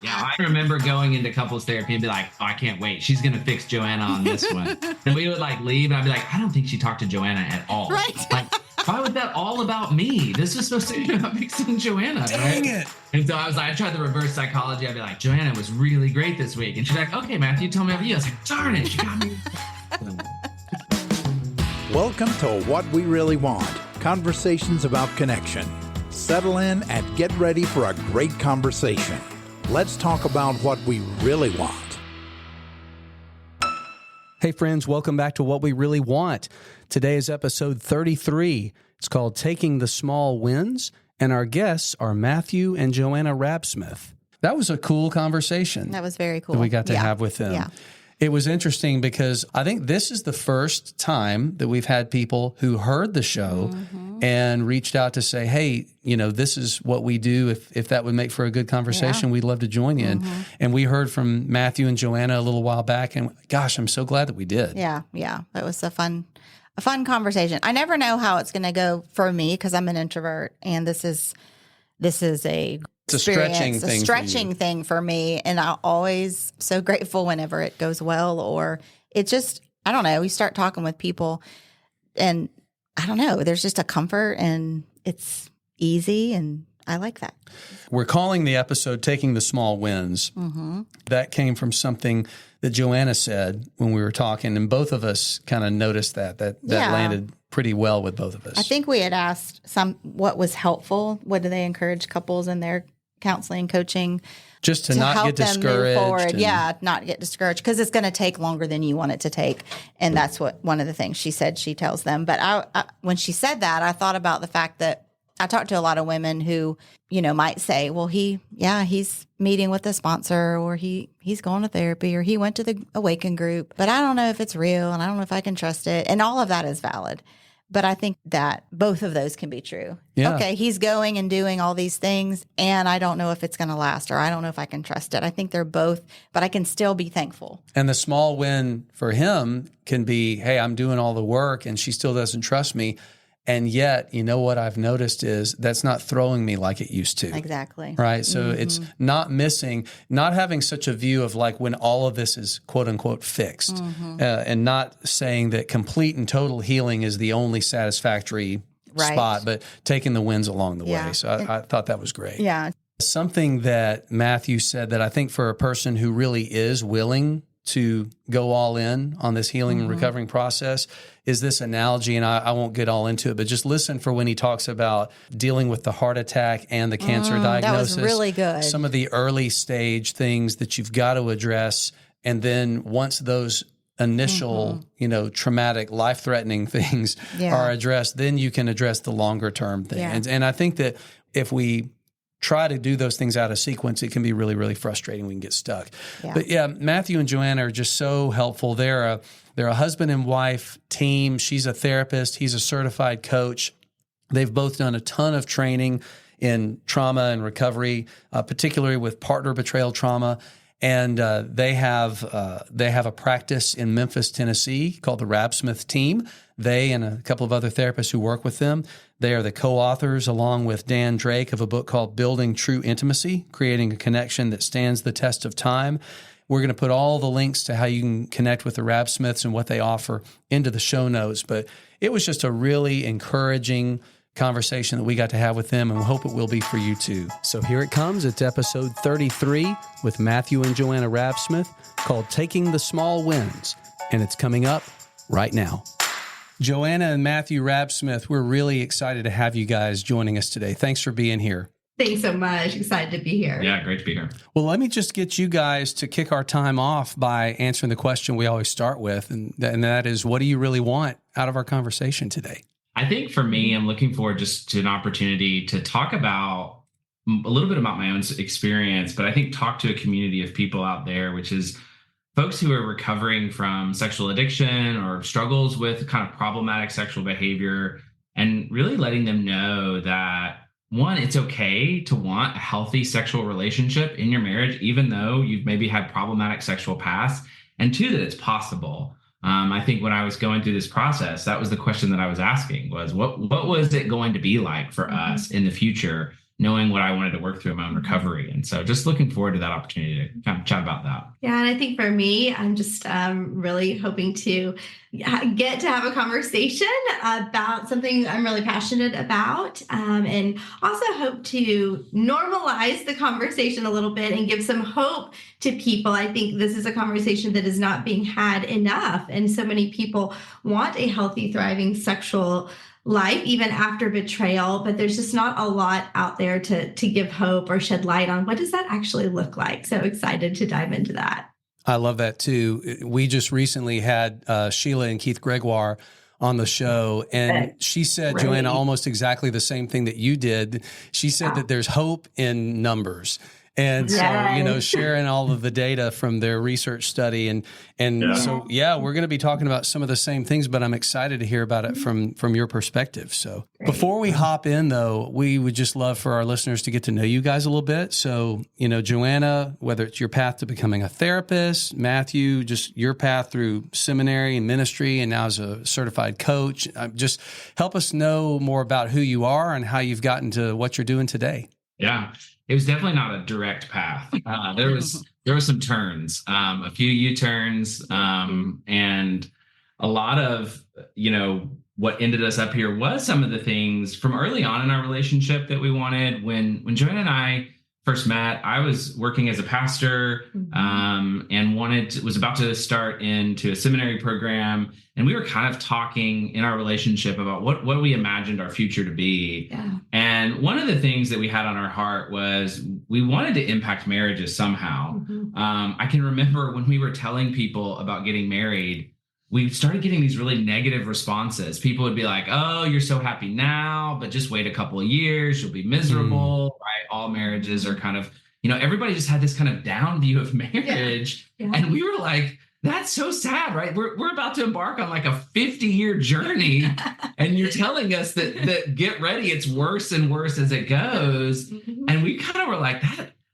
Yeah, I remember going into couples therapy and be like, oh, I can't wait. She's going to fix Joanna on this one. And we would like leave and I'd be like, I don't think she talked to Joanna at all. Right. Like, why was that all about me? This was supposed to be about fixing Joanna. Dang right? it. And so I was like, I tried the reverse psychology. I'd be like, Joanna was really great this week. And she'd be like, okay, Matthew, tell me about you. I was like, darn it, she got me. Welcome to What We Really Want, conversations about connection. Settle in and get ready for a great conversation. Let's talk about what we really want. Hey friends, welcome back to What We Really Want. Today is episode 33. It's called Taking the Small Wins, and our guests are Matthew and Joanna Raabsmith. That was a cool conversation. That was very cool. That we got to have with them. Yeah. It was interesting because I think this is the first time that we've had people who heard the show and reached out to say, hey, you know, this is what we do. If that would make for a good conversation, we'd love to join you. And we heard from Matthew and Joanna a little while back, and gosh, I'm so glad that we did. Yeah. It was a fun conversation. I never know how it's going to go for me because I'm an introvert, and this is a stretching thing for me. And I'm always so grateful whenever it goes well, or it just, I don't know, we start talking with people and I don't know, there's just a comfort and it's easy. And I like that. We're calling the episode Taking the Small Wins. That came from something that Joanna said when we were talking, and both of us kind of noticed that landed pretty well with both of us. I think we had asked what was helpful. What do they encourage couples in their counseling, coaching, just to not get discouraged. Move forward. Not get discouraged because it's going to take longer than you want it to take, and that's what one of the things she said she tells them. But I when she said that, I thought about the fact that I talked to a lot of women who, you know, might say, well, he's meeting with a sponsor, or he's going to therapy, or he went to the Awaken group, but I don't know if it's real, and I don't know if I can trust it, and all of that is valid. But I think that both of those can be true. Yeah. Okay, he's going and doing all these things, and I don't know if it's going to last, or I don't know if I can trust it. I think they're both, but I can still be thankful. And the small win for him can be, hey, I'm doing all the work, and she still doesn't trust me. And yet, you know what I've noticed is that's not throwing me like it used to. Exactly. Right? So it's not having such a view of like when all of this is quote unquote fixed, and not saying that complete and total healing is the only satisfactory spot, but taking the wins along the way. So I thought that was great. Yeah. Something that Matthew said that I think for a person who really is willing to go all in on this healing and recovering process is this analogy, and I won't get all into it, but just listen for when he talks about dealing with the heart attack and the cancer diagnosis. That was really good. Some of the early stage things that you've got to address, and then once those initial, traumatic, life-threatening things are addressed, then you can address the longer-term thing. Yeah. And I think that if we try to do those things out of sequence, it can be really, really frustrating. We can get stuck. Yeah. But Matthew and Joanna are just so helpful. They're a husband and wife team. She's a therapist. He's a certified coach. They've both done a ton of training in trauma and recovery, particularly with partner betrayal trauma. And they have a practice in Memphis, Tennessee called the Raabsmith Team. They and a couple of other therapists who work with them, they are the co-authors along with Dan Drake of a book called Building True Intimacy, Creating a Connection that Stands the Test of Time. We're going to put all the links to how you can connect with the Raabsmiths and what they offer into the show notes. But it was just a really encouraging conversation that we got to have with them, and we hope it will be for you too. So here it comes. It's episode 33 with Matthew and Joanna Raabsmith called Taking the Small Wins, and it's coming up right now. Joanna and Matthew Raabsmith, we're really excited to have you guys joining us today. Thanks for being here. Thanks so much. Excited to be here. Yeah, great to be here. Well, let me just get you guys to kick our time off by answering the question we always start with, and that is, what do you really want out of our conversation today? I think for me, I'm looking forward just to an opportunity to talk about a little bit about my own experience, but I think talk to a community of people out there, which is folks who are recovering from sexual addiction or struggles with kind of problematic sexual behavior, and really letting them know that, one, it's okay to want a healthy sexual relationship in your marriage, even though you've maybe had problematic sexual past, and two, that it's possible. I think when I was going through this process, that was the question that I was asking was, what was it going to be like for us in the future knowing what I wanted to work through in my own recovery. And so just looking forward to that opportunity to kind of chat about that. Yeah. And I think for me, I'm just really hoping to get to have a conversation about something I'm really passionate about, and also hope to normalize the conversation a little bit and give some hope to people. I think this is a conversation that is not being had enough. And so many people want a healthy, thriving sexual life, even after betrayal, but there's just not a lot out there to give hope or shed light on what does that actually look like. So excited to dive into that. I love that too. We just recently had Sheila and Keith Gregoire on the show, and she said, Joanna, almost exactly the same thing that you did. She said that there's hope in numbers. And so, sharing all of the data from their research study. And so, we're going to be talking about some of the same things, but I'm excited to hear about it from your perspective. So before we hop in, though, we would just love for our listeners to get to know you guys a little bit. So, Joanna, whether it's your path to becoming a therapist, Matthew, just your path through seminary and ministry, and now as a certified coach, just help us know more about who you are and how you've gotten to what you're doing today. Yeah. It was definitely not a direct path. There was some turns, a few U-turns, and a lot of, what ended us up here was some of the things from early on in our relationship that we wanted. When Joanna and I first met, I was working as a pastor, and was about to start into a seminary program. And we were kind of talking in our relationship about what we imagined our future to be. Yeah. And one of the things that we had on our heart was we wanted to impact marriages somehow. I can remember when we were telling people about getting married, we started getting these really negative responses. People would be like, oh, you're so happy now, but just wait a couple of years, you'll be miserable, right? All marriages are kind of, everybody just had this kind of down view of marriage. Yeah. And we were like, that's so sad, right? We're about to embark on like a 50-year journey, and you're telling us that get ready, it's worse and worse as it goes. And we kind of were like,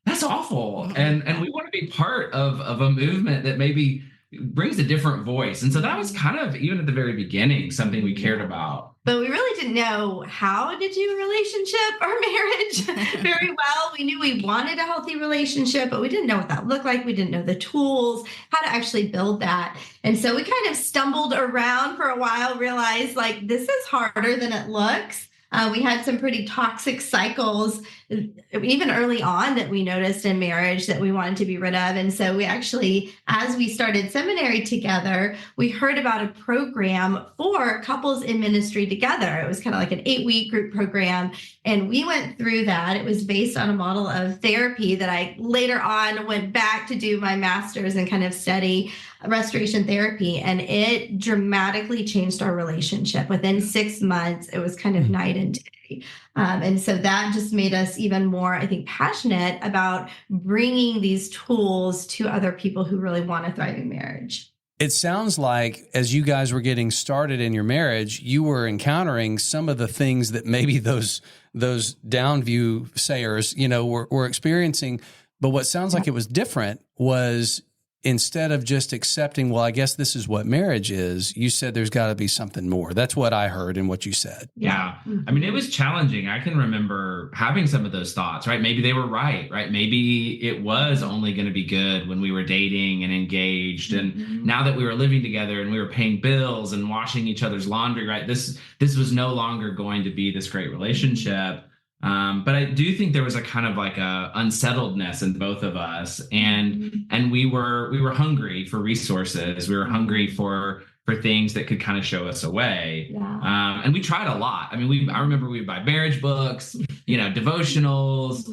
that's awful. And we want to be part of a movement that maybe brings a different voice. And so that was kind of, even at the very beginning, something we cared about. But we really didn't know how to do relationship or marriage very well. We knew we wanted a healthy relationship, but we didn't know what that looked like. We didn't know the tools, how to actually build that. And so we kind of stumbled around for a while, realized like this is harder than it looks. We had some pretty toxic cycles, even early on, that we noticed in marriage that we wanted to be rid of. And so we actually, as we started seminary together, we heard about a program for couples in ministry together. It was kind of like an 8-week group program. And we went through that. It was based on a model of therapy that I later on went back to do my master's and kind of study restoration therapy. And it dramatically changed our relationship. Within 6 months, it was kind of night and day. And so that just made us even more, I think, passionate about bringing these tools to other people who really want a thriving marriage. It sounds like as you guys were getting started in your marriage, you were encountering some of the things that maybe those downview sayers, were experiencing. But what sounds like it was different was, instead of just accepting, well, I guess this is what marriage is, you said there's got to be something more. That's what I heard in what you said. Yeah. I mean, it was challenging. I can remember having some of those thoughts, right? Maybe they were right? Maybe it was only going to be good when we were dating and engaged. And now that we were living together and we were paying bills and washing each other's laundry, right? This was no longer going to be this great relationship. But I do think there was a kind of like a unsettledness in both of us, and we were hungry for resources. We were hungry for things that could kind of show us a way. Yeah. And we tried a lot. I mean, I remember we would buy marriage books, devotionals.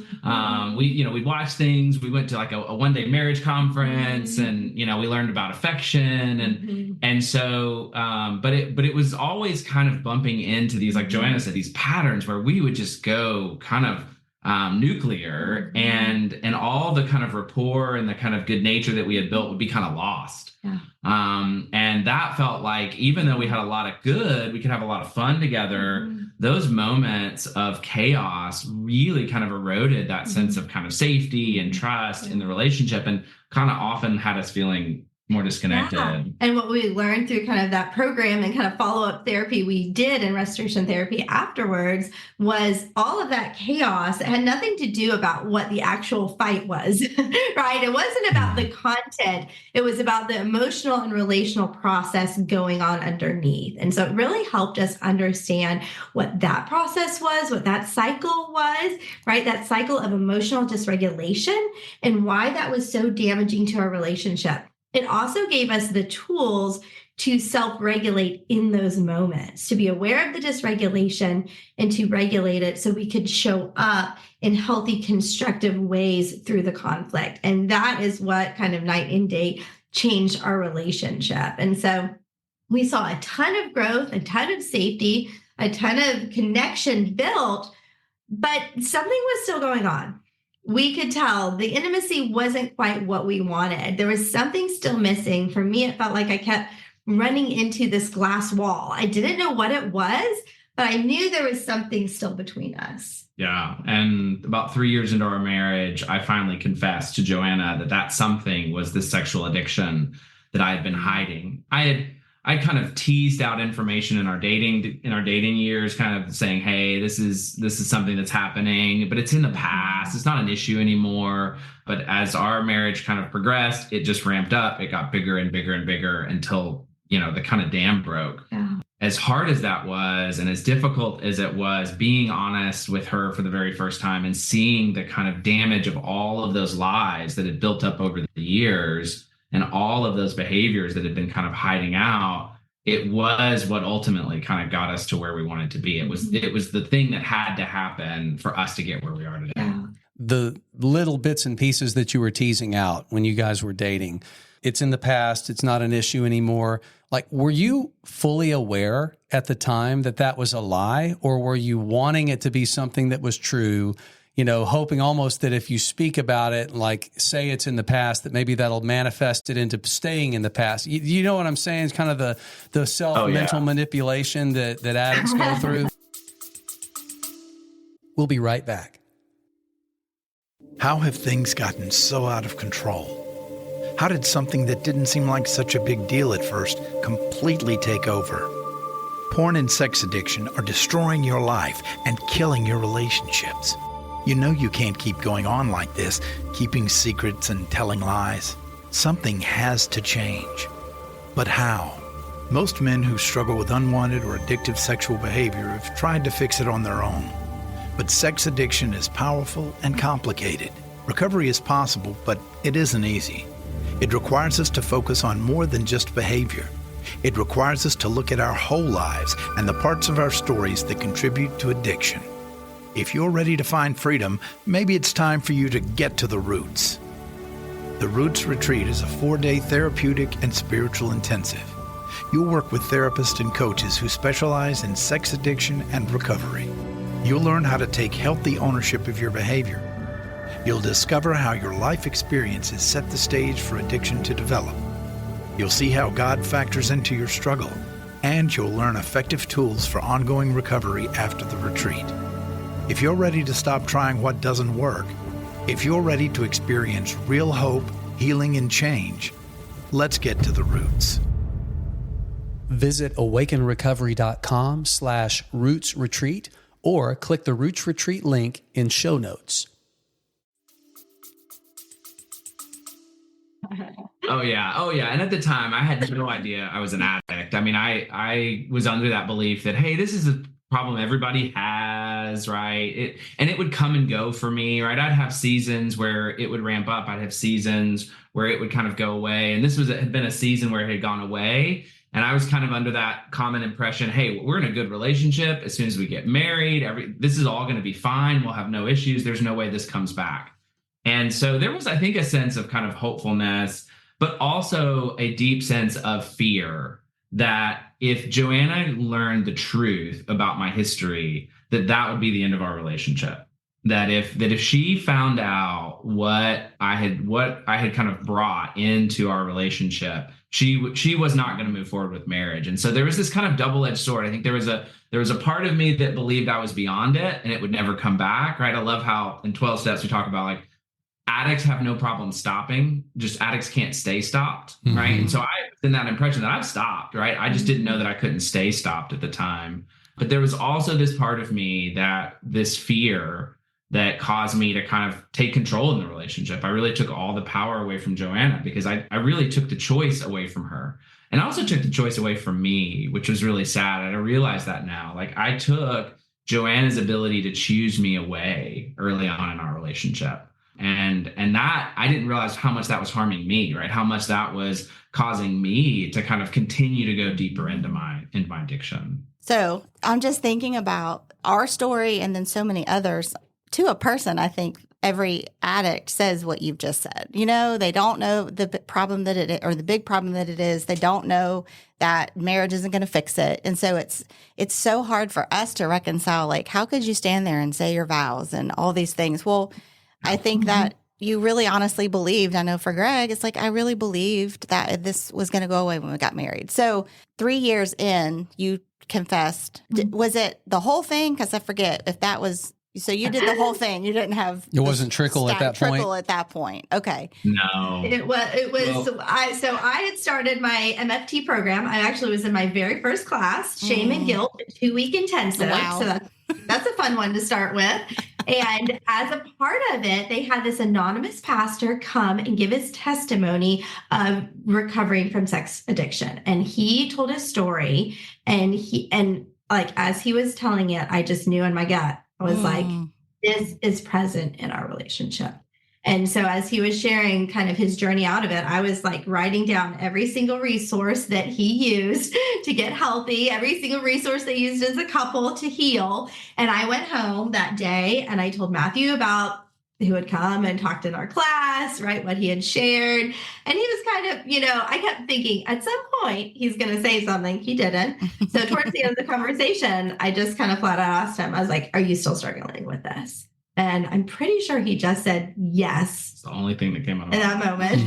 We'd watch things. We went to like a one-day marriage conference, and we learned about affection, and so. But it was always kind of bumping into these, like Joanna said, these patterns where we would just go kind of nuclear, and all the kind of rapport and the kind of good nature that we had built would be kind of lost. Yeah. And that felt like, even though we had a lot of good, we could have a lot of fun together. Those moments of chaos really kind of eroded that sense of kind of safety and trust in the relationship, and kind of often had us feeling more disconnected. Yeah. And what we learned through kind of that program and kind of follow-up therapy we did in restoration therapy afterwards was all of that chaos. It had nothing to do about what the actual fight was, right? It wasn't about the content. It was about the emotional and relational process going on underneath. And so it really helped us understand what that process was, what that cycle was, right? That cycle of emotional dysregulation and why that was so damaging to our relationship. It also gave us the tools to self-regulate in those moments, to be aware of the dysregulation and to regulate it so we could show up in healthy, constructive ways through the conflict. And that is what kind of night and day changed our relationship. And so we saw a ton of growth, a ton of safety, a ton of connection built, but something was still going on. We could tell the intimacy wasn't quite what we wanted. There was something still missing. For me, it felt like I kept running into this glass wall. I didn't know what it was, but I knew there was something still between us. Yeah. And about 3 years into our marriage, I finally confessed to Joanna that something was this sexual addiction that I had been hiding. I kind of teased out information in our dating years, kind of saying, hey, this is something that's happening, but it's in the past. It's not an issue anymore. But as our marriage kind of progressed, it just ramped up. It got bigger and bigger and bigger until, the kind of dam broke. Yeah. As hard as that was, and as difficult as it was, being honest with her for the very first time and seeing the kind of damage of all of those lies that had built up over the years, and all of those behaviors that had been kind of hiding out, it was what ultimately kind of got us to where we wanted to be. It was the thing that had to happen for us to get where we are today. Yeah. The little bits and pieces that you were teasing out when you guys were dating, it's in the past, it's not an issue anymore. Like, were you fully aware at the time that was a lie, or were you wanting it to be something that was true? Hoping almost that if you speak about it, like say it's in the past, that maybe that'll manifest it into staying in the past. You know what I'm saying? It's kind of the self-mental manipulation that addicts go through. We'll be right back. How have things gotten so out of control? How did something that didn't seem like such a big deal at first completely take over? Porn and sex addiction are destroying your life and killing your relationships. You know you can't keep going on like this, keeping secrets and telling lies. Something has to change. But how? Most men who struggle with unwanted or addictive sexual behavior have tried to fix it on their own. But sex addiction is powerful and complicated. Recovery is possible, but it isn't easy. It requires us to focus on more than just behavior. It requires us to look at our whole lives and the parts of our stories that contribute to addiction. If you're ready to find freedom, maybe it's time for you to get to the roots. The Roots Retreat is a 4-day therapeutic and spiritual intensive. You'll work with therapists and coaches who specialize in sex addiction and recovery. You'll learn how to take healthy ownership of your behavior. You'll discover how your life experiences set the stage for addiction to develop. You'll see how God factors into your struggle, and you'll learn effective tools for ongoing recovery after the retreat. If you're ready to stop trying what doesn't work, if you're ready to experience real hope, healing, and change, let's get to the roots. Visit awakenrecovery.com/Roots Retreat or click the Roots Retreat link in show notes. Oh yeah. And at the time, I had no idea I was an addict. I mean, I was under that belief that, hey, this is a problem everybody has, right? And it would come and go for me, right? I'd have seasons where it would ramp up. I'd have seasons where it would kind of go away. And this had been a season where it had gone away. And I was kind of under that common impression, hey, we're in a good relationship. As soon as we get married, this is all going to be fine. We'll have no issues. There's no way this comes back. And so there was, I think, a sense of kind of hopefulness, but also a deep sense of fear that if Joanna learned the truth about my history, that would be the end of our relationship. That if she found out what I had kind of brought into our relationship, she was not going to move forward with marriage. And so there was this kind of double-edged sword. I think there was a part of me that believed I was beyond it and it would never come back, right? I love how in 12 steps we talk about like addicts have no problem stopping, just addicts can't stay stopped, right? And so I was in that impression that I've stopped, right? I just didn't know that I couldn't stay stopped at the time. But there was also this part of me that this fear that caused me to kind of take control in the relationship. I really took all the power away from Joanna because I really took the choice away from her. And I also took the choice away from me, which was really sad. And I realize that now. Like, I took Joanna's ability to choose me away early on in our relationship. And that, I didn't realize how much that was harming me, right? How much that was causing me to kind of continue to go deeper into my addiction. So I'm just thinking about our story and then so many others. To a person, I think every addict says what you've just said. You know, they don't know the problem that it is, or the big problem that it is. They don't know that marriage isn't going to fix it. And so it's so hard for us to reconcile, like, how could you stand there and say your vows and all these things? Well, I think that you really honestly believed, I know for Greg, it's like, I really believed that this was going to go away when we got married. So 3 years in, you confessed. Was it the whole thing? Because I forget if that was... So you did the whole thing. You didn't have it wasn't trickle at that point. Trickle at that point. Okay. No. It was. Well, I had started my MFT program. I actually was in my very first class, Shame and Guilt, 2-week intensive. Wow. So that's a fun one to start with. And as a part of it, they had this anonymous pastor come and give his testimony of recovering from sex addiction. And he told his story, and like, as he was telling it, I just knew in my gut, I was like, this is present in our relationship. And so as he was sharing kind of his journey out of it, I was like writing down every single resource that he used to get healthy, every single resource they used as a couple to heal. And I went home that day and I told Matthew about who had come and talked in our class, right, what he had shared. And he was kind of, I kept thinking at some point he's going to say something. He didn't. So towards the end of the conversation, I just kind of flat out asked him, I was like, are you still struggling with this? And I'm pretty sure he just said yes. It's the only thing that came out of in that moment.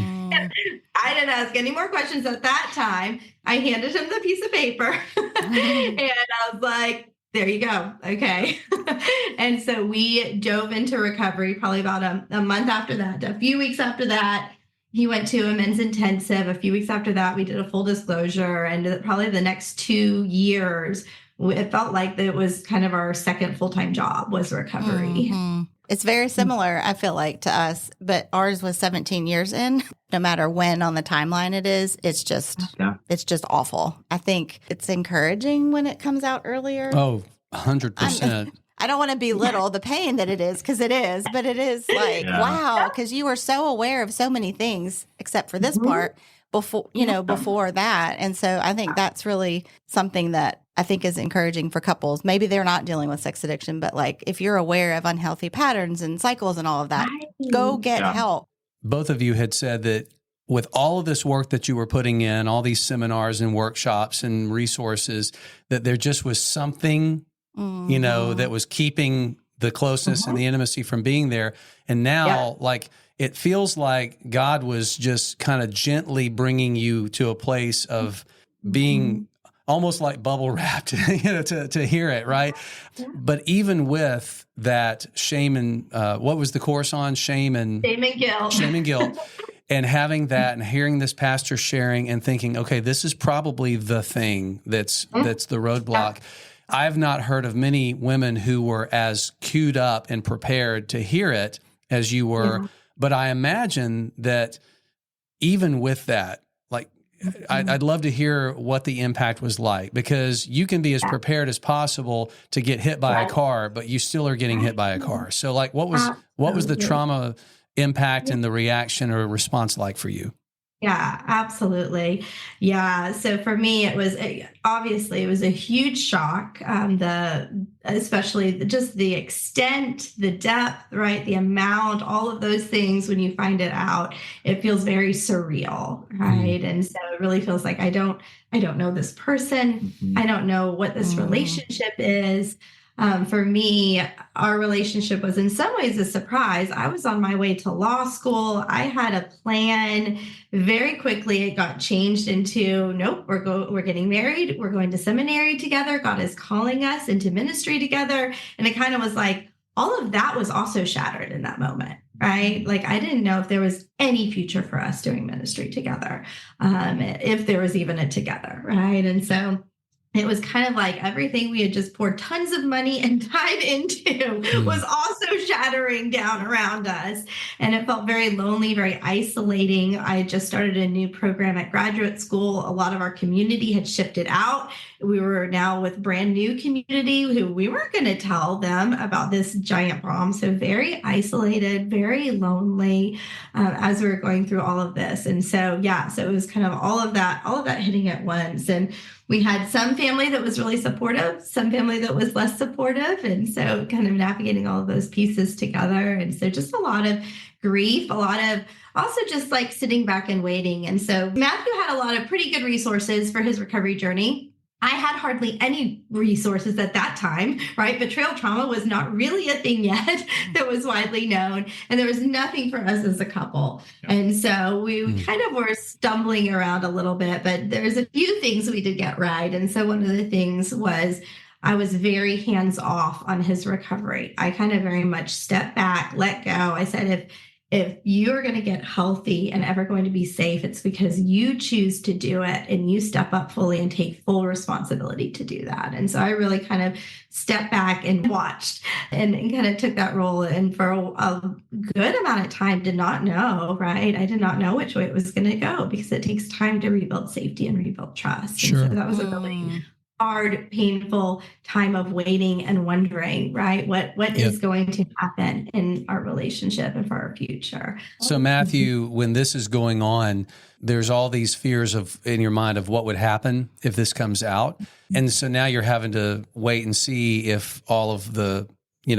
I didn't ask any more questions at that time. I handed him the piece of paper and I was like, there you go. Okay. And so we dove into recovery probably about a month after that. A few weeks after that, he went to a men's intensive. A few weeks after that, we did a full disclosure. And probably the next 2 years, it felt like it was kind of our second full-time job was recovery. Mm-hmm. It's very similar, I feel like, to us, but ours was 17 years in. No matter when on the timeline it is, it's just awful. I think it's encouraging when it comes out earlier. Oh, 100%. I don't want to belittle the pain that it is, because it is, but it is like, wow, because you were so aware of so many things, except for this part before that. And so I think that's really something that I think is encouraging for couples. Maybe they're not dealing with sex addiction, but like, if you're aware of unhealthy patterns and cycles and all of that, go get help. Both of you had said that with all of this work that you were putting in, all these seminars and workshops and resources, that there just was something, that was keeping the closeness and the intimacy from being there. And now, like, it feels like God was just kind of gently bringing you to a place of being almost like bubble wrapped, to hear it, right? Yeah. But even with that shame and what was the course on? Shame and guilt. Shame and guilt. And having that and hearing this pastor sharing and thinking, okay, this is probably the thing that's the roadblock. I've not heard of many women who were as queued up and prepared to hear it as you were. But I imagine that even with that, like, I'd love to hear what the impact was like, because you can be as prepared as possible to get hit by a car, but you still are getting hit by a car. So, like, what was the trauma impact and the reaction or response like for you? Yeah, absolutely. Yeah. So for me, it was a huge shock. Especially just the extent, the depth, right? The amount, all of those things. When you find it out, it feels very surreal, right? And so it really feels like I don't know this person. I don't know what this relationship is. For me, our relationship was in some ways a surprise. I was on my way to law school. I had a plan. Very quickly, it got changed into, nope, we're getting married. We're going to seminary together. God is calling us into ministry together. And it kind of was like, all of that was also shattered in that moment, right? Like I didn't know if there was any future for us doing ministry together, if there was even a together, right? And so it was kind of like everything we had just poured tons of money and time into was also shattering down around us. And it felt very lonely, very isolating. I had just started a new program at graduate school. A lot of our community had shifted out. We were now with brand new community who we weren't going to tell them about this giant problem. So very isolated, very lonely as we were going through all of this. And so, so it was kind of all of that hitting at once. And we had some family that was really supportive, some family that was less supportive. And so kind of navigating all of those pieces together. And so just a lot of grief, a lot of also just like sitting back and waiting. And so Matthew had a lot of pretty good resources for his recovery journey. I had hardly any resources at that time, right? Betrayal trauma was not really a thing yet that was widely known. And there was nothing for us as a couple. And so we kind of were stumbling around a little bit, but there's a few things we did get right. And so one of the things was I was very hands off on his recovery. I kind of very much stepped back, let go. I said, if you're going to get healthy and ever going to be safe, it's because you choose to do it and you step up fully and take full responsibility to do that. And so I really kind of stepped back and watched and kind of took that role. And for a good amount of time, did not know, right? I did not know which way it was going to go because it takes time to rebuild safety and rebuild trust. Sure. And so that was a really hard, painful time of waiting and wondering, right? What is going to happen in our relationship and for our future? So Matthew, when this is going on, there's all these fears in your mind of what would happen if this comes out. And so now you're having to wait and see if all of the,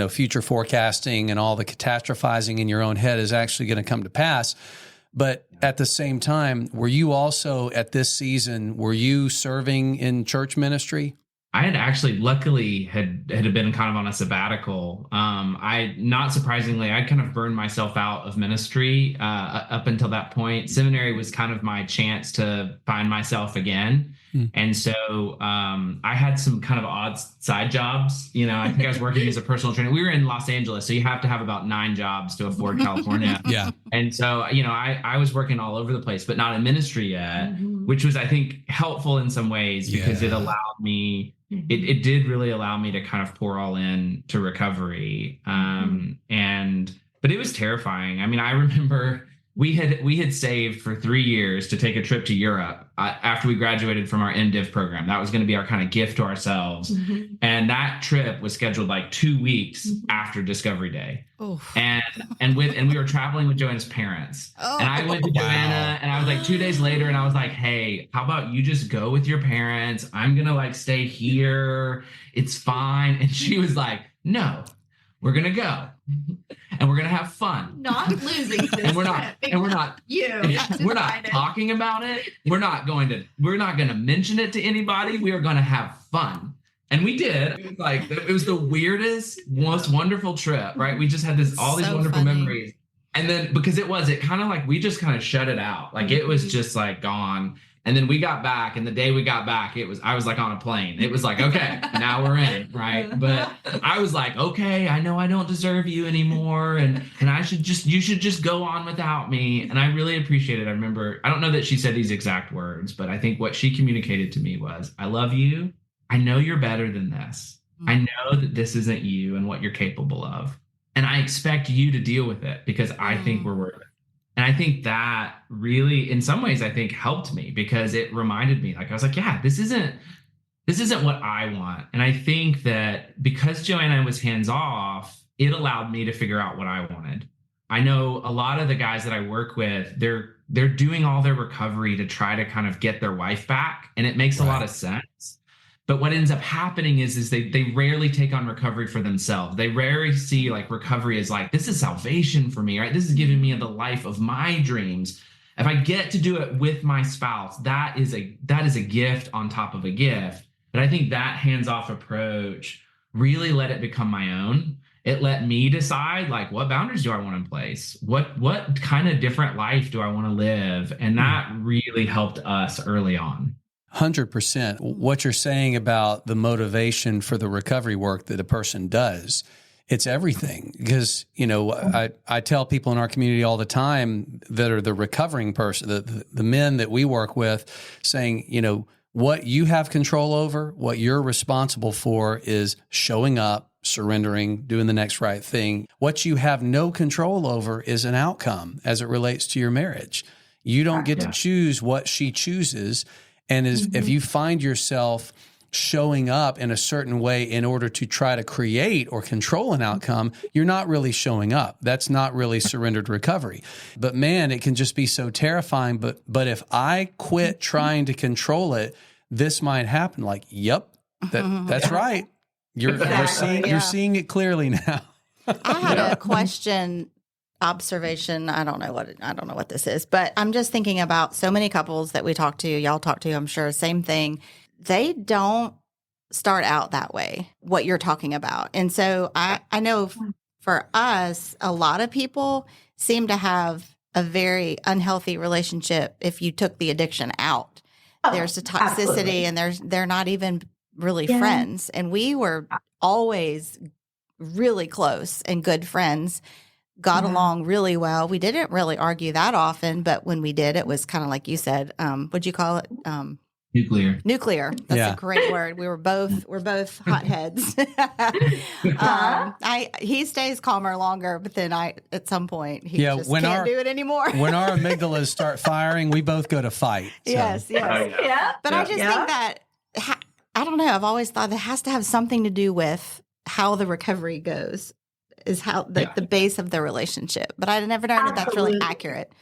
future forecasting and all the catastrophizing in your own head is actually going to come to pass. But at the same time, were you also at this season, were you serving in church ministry? I had actually, luckily, had been kind of on a sabbatical. Not surprisingly, I kind of burned myself out of ministry up until that point. Seminary was kind of my chance to find myself again. And so I had some kind of odd side jobs. I think I was working as a personal trainer. We were in Los Angeles, so you have to have about 9 jobs to afford California. Yeah. And so, I was working all over the place, but not in ministry yet, which was, I think, helpful in some ways because it allowed me, it did really allow me to kind of pour all in to recovery. But it was terrifying. I mean, I remember we had saved for 3 years to take a trip to Europe after we graduated from our MDiv program. That was going to be our kind of gift to ourselves. And that trip was scheduled like 2 weeks after Discovery Day. And we were traveling with Joanna's parents. And I went to Joanna and I was like 2 days later and I was like, hey, how about you just go with your parents? I'm going to like stay here. It's fine. And she was like, no, we're going to go. And we're going to have fun. Not losing this and we're not we're not talking about it. We're not going to mention it to anybody. We are going to have fun. And we did. It was the weirdest, most wonderful trip, right? We just had all these wonderful memories. And then because it kind of like we just kind of shut it out. Like it was just like gone. And then we got back, and the day we got back, I was like on a plane. It was like, okay, now we're in, right? But I was like, okay, I know I don't deserve you anymore, and you should just go on without me. And I really appreciate it. I remember, I don't know that she said these exact words, but I think what she communicated to me was, I love you. I know you're better than this. I know that this isn't you and what you're capable of. And I expect you to deal with it because I think we're worth it. And I think that really, in some ways, I think helped me because it reminded me, like, I was like, yeah, this isn't what I want. And I think that because Joanna was hands off, it allowed me to figure out what I wanted. I know a lot of the guys that I work with, they're doing all their recovery to try to kind of get their wife back. And it makes a lot of sense. But what ends up happening is they rarely take on recovery for themselves. They rarely see like recovery as like, this is salvation for me, right? This is giving me the life of my dreams. If I get to do it with my spouse, that is a gift on top of a gift. But I think that hands-off approach really let it become my own. It let me decide like, what boundaries do I want in place? What kind of different life do I want to live? And that really helped us early on. 100%. What you're saying about the motivation for the recovery work that a person does it's everything. Because, I tell people in our community all the time that are the recovering person, the men that we work with, saying, what you have control over, what you're responsible for is showing up, surrendering, doing the next right thing. What you have no control over is an outcome as it relates to your marriage. You don't get to choose what she chooses. And if you find yourself showing up in a certain way in order to try to create or control an outcome, you're not really showing up. That's not really surrendered recovery. But man, it can just be so terrifying. But if I quit trying to control it, this might happen. Like, yep, that's right. You're seeing it clearly now. I had a question, observation. I don't know what this is, but I'm just thinking about so many couples that we talk to, y'all talk to, I'm sure, same thing. They don't start out that way, what you're talking about. And so I know for us, a lot of people seem to have a very unhealthy relationship if you took the addiction out. There's a toxicity and they're not even really friends. And we were always really close and good friends, got along really well. We didn't really argue that often, but when we did, it was kind of like you said, what'd you call it? Nuclear. That's a great word. We're both hotheads. He stays calmer longer, but then at some point he just can't do it anymore. When our amygdalas start firing, we both go to fight. So. Yes. But I just think that I don't know. I've always thought that has to have something to do with how the recovery goes, is how the base of the relationship. But I never known that that's really accurate.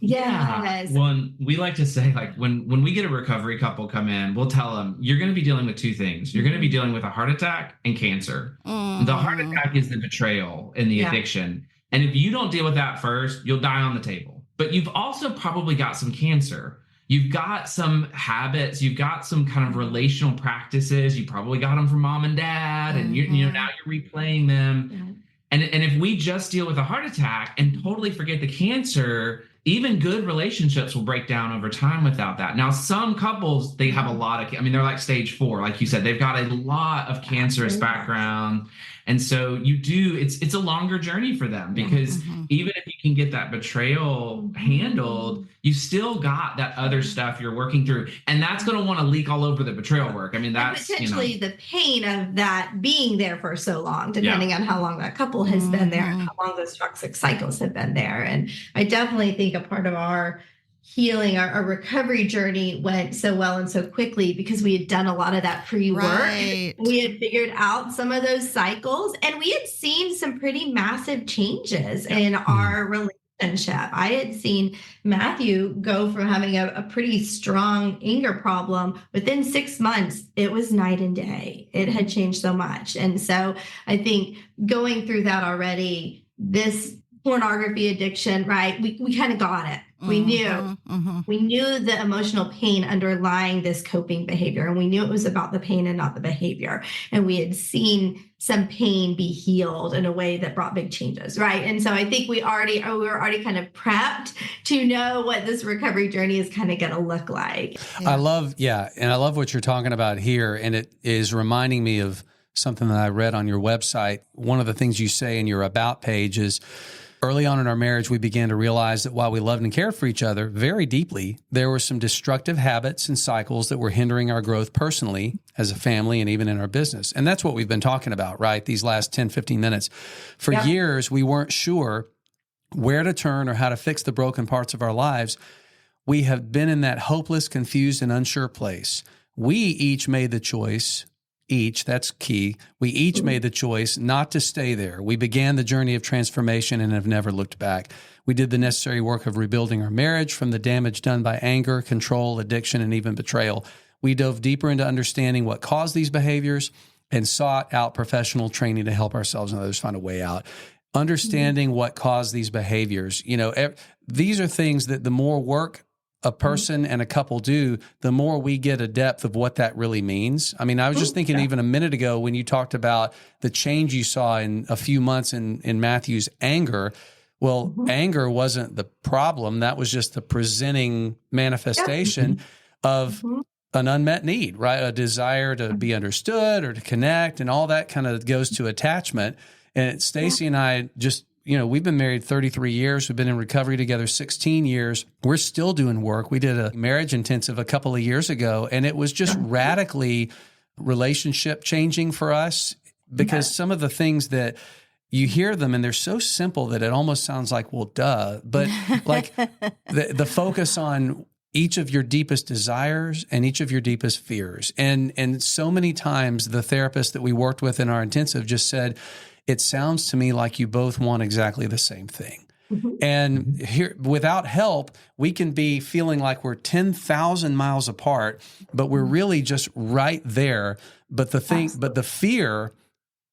Yeah. Well, we like to say, like, when we get a recovery couple come in, we'll tell them, you're going to be dealing with two things. You're going to be dealing with a heart attack and cancer. The heart attack is the betrayal and the addiction. And if you don't deal with that first, you'll die on the table. But you've also probably got some cancer. You've got some habits. You've got some kind of relational practices. You probably got them from mom and dad. And now you're replaying them. And if we just deal with a heart attack and totally forget the cancer, even good relationships will break down over time without that. Now, some couples, they have a lot of, they're like stage 4, like you said, they've got a lot of cancerous background. And so it's a longer journey for them, because even if you can get that betrayal handled, you still got that other stuff you're working through. And that's going to want to leak all over the betrayal work. That's potentially the pain of that being there for so long, depending on how long that couple has been there and how long those toxic cycles have been there. And I definitely think a part of our healing, our recovery journey went so well and so quickly because we had done a lot of that pre-work. Right. We had figured out some of those cycles, and we had seen some pretty massive changes in our relationship. I had seen Matthew go from having a pretty strong anger problem. Within 6 months, it was night and day. It had changed so much. And so I think going through that already, this pornography addiction, right? We kind of got it. We knew the emotional pain underlying this coping behavior, and we knew it was about the pain and not the behavior. And we had seen some pain be healed in a way that brought big changes, right? And so I think we were already kind of prepped to know what this recovery journey is kind of going to look like. I love what you're talking about here, and it is reminding me of something that I read on your website. One of the things you say in your About page is, early on in our marriage, we began to realize that while we loved and cared for each other very deeply, there were some destructive habits and cycles that were hindering our growth personally as a family and even in our business. And that's what we've been talking about, right? These last 10, 15 minutes. For years, we weren't sure where to turn or how to fix the broken parts of our lives. We have been in that hopeless, confused, and unsure place. We each made the choice. That's key. We each made the choice not to stay there. We began the journey of transformation and have never looked back. We did the necessary work of rebuilding our marriage from the damage done by anger, control, addiction, and even betrayal. We dove deeper into understanding what caused these behaviors and sought out professional training to help ourselves and others find a way out. Understanding what caused these behaviors. These are things that the more work a person and a couple do, the more we get a depth of what that really means. I was just thinking even a minute ago when you talked about the change you saw in a few months in Matthew's anger. Well, anger wasn't the problem. That was just the presenting manifestation of an unmet need, right? A desire to be understood or to connect, and all that kind of goes to attachment. And Stacy and I just, we've been married 33 years. We've been in recovery together 16 years. We're still doing work. We did a marriage intensive a couple of years ago, and it was just radically relationship changing for us, because some of the things that you hear them and they're so simple that it almost sounds like, well, duh. But like the focus on each of your deepest desires and each of your deepest fears. And so many times the therapist that we worked with in our intensive just said, it sounds to me like you both want exactly the same thing. And here, without help, we can be feeling like we're 10,000 miles apart, but we're really just right there. But the fear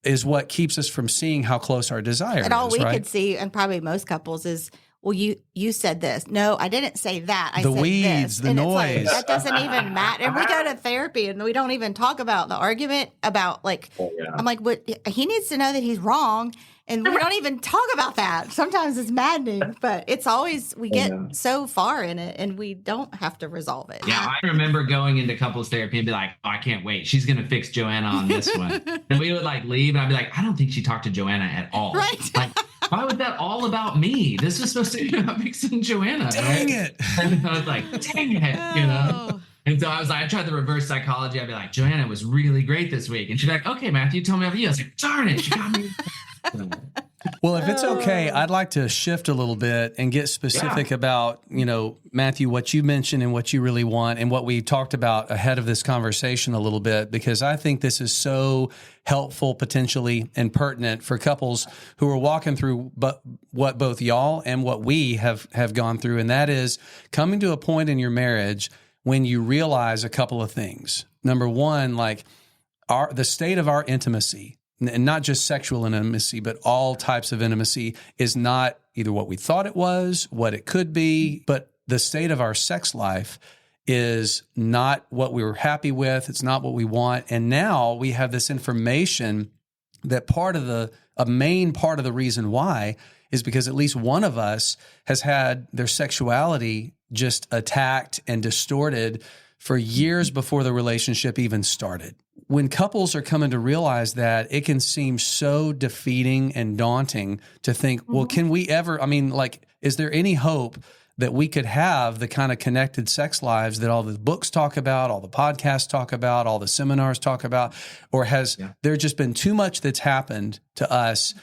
is what keeps us from seeing how close our desire is. And all we right? could see, and probably most couples, is, well, you said this. No, I didn't say that. I the said weeds, this. the and noise. It's like, that doesn't even matter. And we go to therapy and we don't even talk about the argument about I'm like, what? He needs to know that he's wrong. And we don't even talk about that. Sometimes it's maddening, but it's always, we get so far in it and we don't have to resolve it. Yeah, I remember going into couples therapy and be like, oh, I can't wait. She's going to fix Joanna on this one. And we would leave and I'd be like, I don't think she talked to Joanna at all. Right. Like, why was that all about me? This was supposed to be about fixing Joanna. Dang it. And I was like, dang it, And so I tried the reverse psychology. I'd be like, Joanna was really great this week. And she'd be like, okay, Matthew, tell me about you. I was like, darn it, she got me. Well, if it's okay, I'd like to shift a little bit and get specific about, Matthew, what you mentioned and what you really want and what we talked about ahead of this conversation a little bit, because I think this is so helpful potentially and pertinent for couples who are walking through what both y'all and what we have gone through. And that is coming to a point in your marriage when you realize a couple of things. Number one, the state of our intimacy, and not just sexual intimacy, but all types of intimacy, is not either what we thought it was, what it could be, but the state of our sex life is not what we were happy with. It's not what we want. And now we have this information that a main part of the reason why is because at least one of us has had their sexuality just attacked and distorted for years before the relationship even started. When couples are coming to realize that, it can seem so defeating and daunting to think, well, can we ever, is there any hope that we could have the kind of connected sex lives that all the books talk about, all the podcasts talk about, all the seminars talk about, or has there just been too much that's happened to us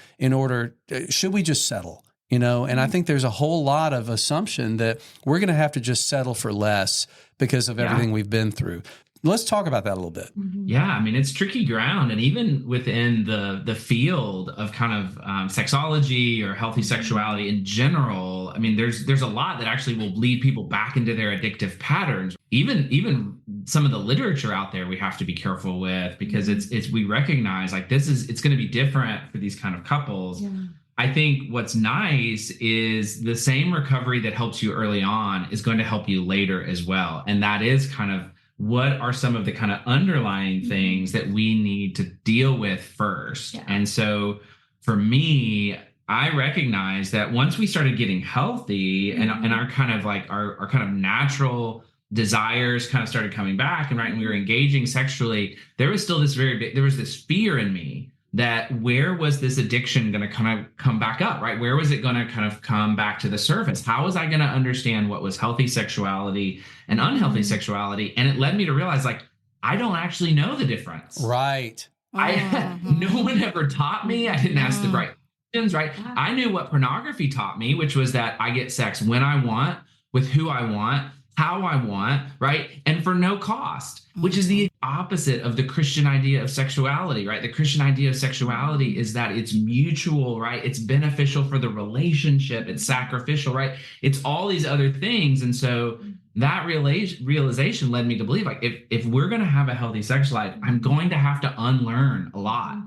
should we just settle? And I think there's a whole lot of assumption that we're going to have to just settle for less because of everything we've been through. Let's talk about that a little bit. Yeah, it's tricky ground. And even within the field of kind of sexology or healthy sexuality in general, there's a lot that actually will lead people back into their addictive patterns. Even some of the literature out there we have to be careful with, because we recognize it's going to be different for these kind of couples. Yeah. I think what's nice is the same recovery that helps you early on is going to help you later as well. And that is kind of, what are some of the kind of underlying things that we need to deal with first? Yeah. And so for me, I recognize that once we started getting healthy and our kind of our kind of natural desires kind of started coming back, and we were engaging sexually, there was still this there was this fear in me that where was this addiction going to kind of come back up, right? Where was it going to kind of come back to the surface? How was I going to understand what was healthy sexuality and unhealthy sexuality? And it led me to realize, I don't actually know the difference. Right. No one ever taught me. I didn't ask the right questions, right? I knew what pornography taught me, which was that I get sex when I want, with who I want, how I want, right? And for no cost, which is the opposite of the Christian idea of sexuality, right? The Christian idea of sexuality is that it's mutual, right? It's beneficial for the relationship. It's sacrificial, right? It's all these other things. And so that realization led me to believe, if we're going to have a healthy sex life, I'm going to have to unlearn a lot.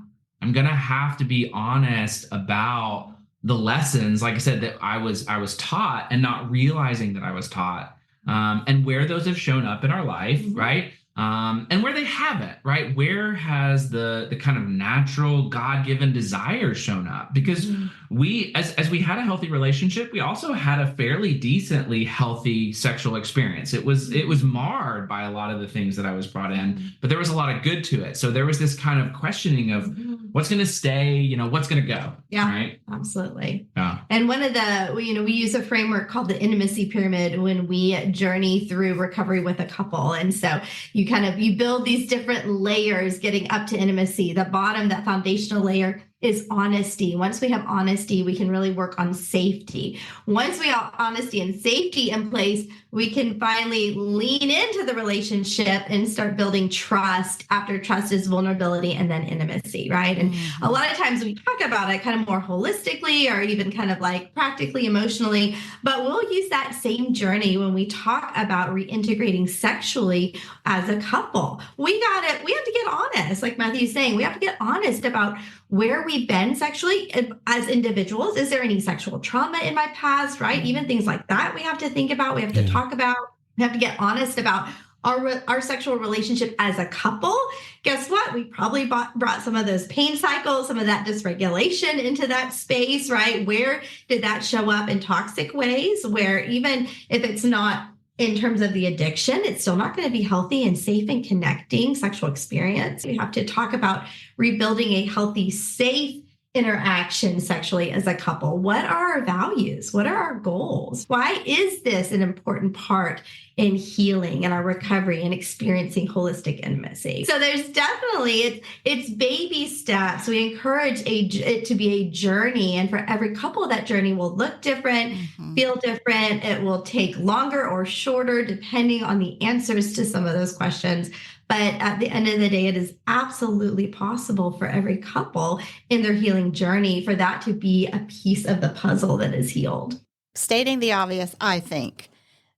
I'm going to have to be honest about the lessons, like I said, that I was taught and not realizing that I was taught. And where those have shown up in our life, right? and where they haven't, right? Where has the kind of natural God-given desire shown up? Because we, as we had a healthy relationship, we also had a fairly decently healthy sexual experience. It was marred by a lot of the things that I was brought in, but there was a lot of good to it. So there was this kind of questioning of what's going to stay, what's going to go. Yeah, right? Absolutely. Yeah. And one of the, we use a framework called the intimacy pyramid when we journey through recovery with a couple. And so you build these different layers getting up to intimacy. The bottom, that foundational layer, is honesty. Once we have honesty, we can really work on safety. Once we have honesty and safety in place, we can finally lean into the relationship and start building trust. After trust is vulnerability and then intimacy, right? And a lot of times we talk about it kind of more holistically or even kind of like practically, emotionally, but we'll use that same journey when we talk about reintegrating sexually as a couple. We have to get honest. Like Matthew's saying, we have to get honest about where we've been sexually as individuals. Is there any sexual trauma in my past, right? Even things like that we have to think about, we have to talk about, we have to get honest about our sexual relationship as a couple. Guess what? We probably brought some of those pain cycles, some of that dysregulation into that space, right? Where did that show up in toxic ways? Where even if it's not in terms of the addiction, it's still not going to be healthy and safe and connecting sexual experience. We have to talk about rebuilding a healthy, safe interaction sexually as a couple. What are our values? What are our goals? Why is this an important part in healing and our recovery and experiencing holistic intimacy? So there's definitely, it's baby steps. We encourage it to be a journey. And for every couple, that journey will look different, feel different. It will take longer or shorter, depending on the answers to some of those questions. But at the end of the day, it is absolutely possible for every couple in their healing journey for that to be a piece of the puzzle that is healed. Stating the obvious, I think,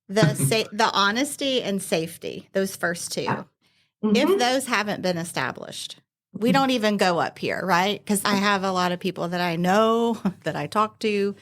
the honesty and safety, those first two, if those haven't been established, we don't even go up here, right? Because I have a lot of people that I know, that I talk to,